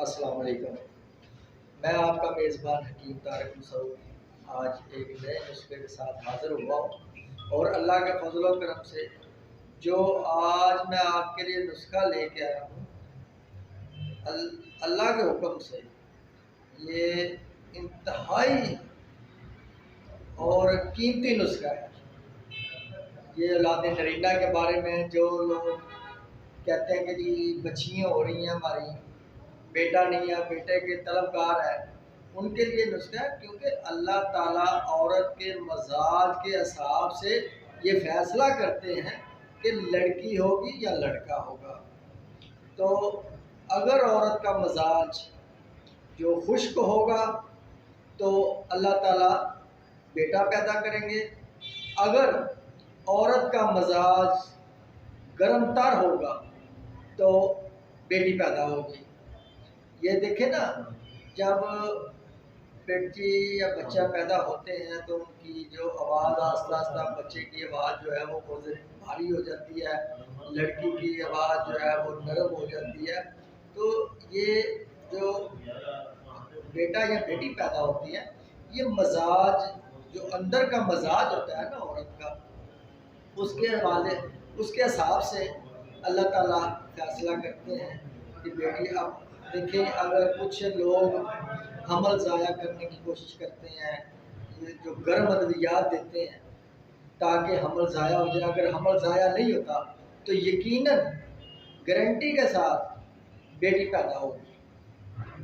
السلام علیکم۔ میں آپ کا میزبان حکیم طارق مسعود آج ایک نئے نسخے کے ساتھ حاضر ہوا ہوں، اور اللہ کے فضل و کرم سے جو آج میں آپ کے لیے نسخہ لے کے آیا ہوں، اللہ کے حکم سے یہ انتہائی اور قیمتی نسخہ ہے۔ یہ اولاد نرینہ کے بارے میں جو لوگ کہتے ہیں کہ جی بچیاں ہو رہی ہیں ہماری، بیٹا نہیں ہے، بیٹے کے طلبگار ہے، ان کے لیے نسخہ ہے، کیونکہ اللہ تعالیٰ عورت کے مزاج کے حساب سے یہ فیصلہ کرتے ہیں کہ لڑکی ہوگی یا لڑکا ہوگا۔ تو اگر عورت کا مزاج جو خشک ہوگا تو اللہ تعالیٰ بیٹا پیدا کریں گے، اگر عورت کا مزاج گرم تر ہوگا تو بیٹی پیدا ہوگی۔ یہ دیکھیں نا، جب بیٹی یا بچہ پیدا ہوتے ہیں تو ان کی جو آواز آہستہ آہستہ، بچے کی آواز جو ہے وہ بہت بھاری ہو جاتی ہے، لڑکی کی آواز جو ہے وہ نرم ہو جاتی ہے۔ تو یہ جو بیٹا یا بیٹی پیدا ہوتی ہے، یہ مزاج جو اندر کا مزاج ہوتا ہے نا عورت کا، اس کے حساب سے اللہ تعالیٰ فیصلہ کرتے ہیں کہ بیٹی۔ اب دیکھیں، اگر کچھ لوگ حمل ضائع کرنے کی کوشش کرتے ہیں، یہ جو گرم ادویات دیتے ہیں تاکہ حمل ضائع ہو جائے، اگر حمل ضائع نہیں ہوتا تو یقیناً گارنٹی کے ساتھ بیٹی پیدا ہوگی،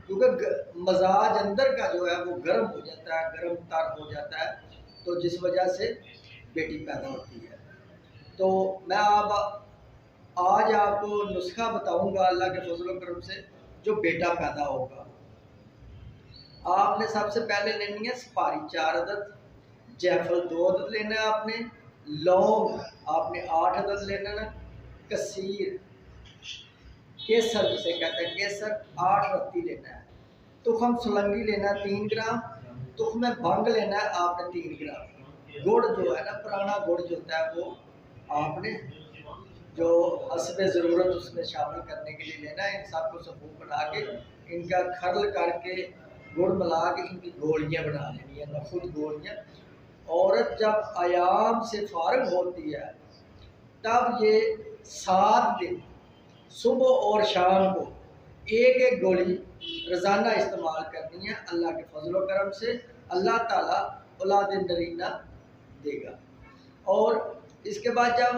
کیونکہ مزاج اندر کا جو ہے وہ گرم ہو جاتا ہے، گرم تر ہو جاتا ہے، تو جس وجہ سے بیٹی پیدا ہوتی ہے۔ تو میں آج آپ کو نسخہ بتاؤں گا اللہ کے فضل و کرم سے جو بیٹا پیدا ہوگا۔ آپ نے سب سے پہلے لینی ہے سپاری 4 عدد، جیفل 2 عدد لینا ہے آپ نے، لونگ آپ نے 8 عدد لینا ہے، کثیر کیسر جسے کہتے ہیں کیسر 8 رتی لینا ہے، تخم سلنگی لینا ہے 3 گرام، تخم بھنگ لینا ہے آپ نے 3 گرام، گڑ جو ہے نا پرانا گڑ جو ہوتا ہے وہ آپ نے جو حسب ضرورت اس میں شامل کرنے کے لیے لینا ہے۔ ان سب کو صفوف بنا کے، ان کا کھرل کر کے، گڑ ملا کے ان کی گولیاں بنا لینی ہیں، خود گولیاں۔ عورت جب ایام سے فارغ ہوتی ہے تب یہ 7 دن صبح اور شام کو ایک ایک گولی روزانہ استعمال کرنی ہے۔ اللہ کے فضل و کرم سے اللہ تعالیٰ اولاد نرینہ دے گا۔ اور اس کے بعد جب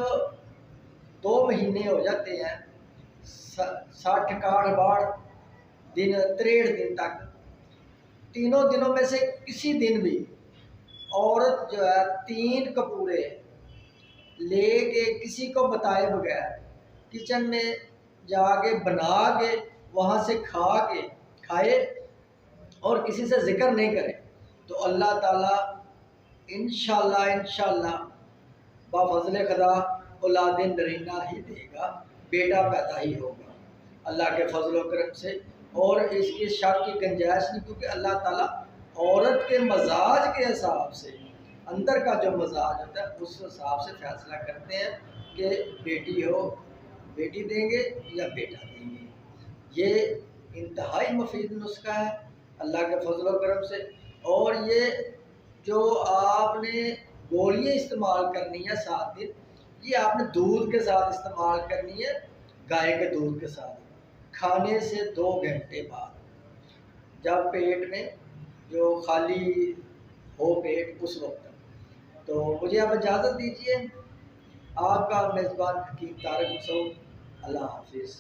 2 مہینے ہو جاتے ہیں، 60 61 دن 63 دن تک، تینوں دنوں میں سے کسی دن بھی عورت جو ہے 3 کپورے لے کے کسی کو بتائے بغیر کچن میں جا کے بنا کے وہاں سے کھائے اور کسی سے ذکر نہیں کرے، تو اللہ تعالیٰ انشاءاللہ بفضل خدا اولاد نرینہ ہی دے گا، بیٹا پیدا ہی ہوگا اللہ کے فضل و کرم سے۔ اور اس کی شک کی گنجائش نہیں، کیونکہ اللہ تعالیٰ عورت کے مزاج کے حساب سے، اندر کا جو مزاج ہوتا ہے اس حساب سے فیصلہ کرتے ہیں کہ بیٹی ہو بیٹی دیں گے یا بیٹا دیں گے۔ یہ انتہائی مفید نسخہ ہے اللہ کے فضل و کرم سے۔ اور یہ جو آپ نے گولیاں استعمال کرنی ہے 7 دن، یہ آپ نے دودھ کے ساتھ استعمال کرنی ہے، گائے کے دودھ کے ساتھ، کھانے سے 2 گھنٹے بعد، جب پیٹ میں جو خالی ہو پیٹ اس وقت۔ تو مجھے آپ اجازت دیجیے، آپ کا میزبان حکیم طارق مسعود، اللہ حافظ۔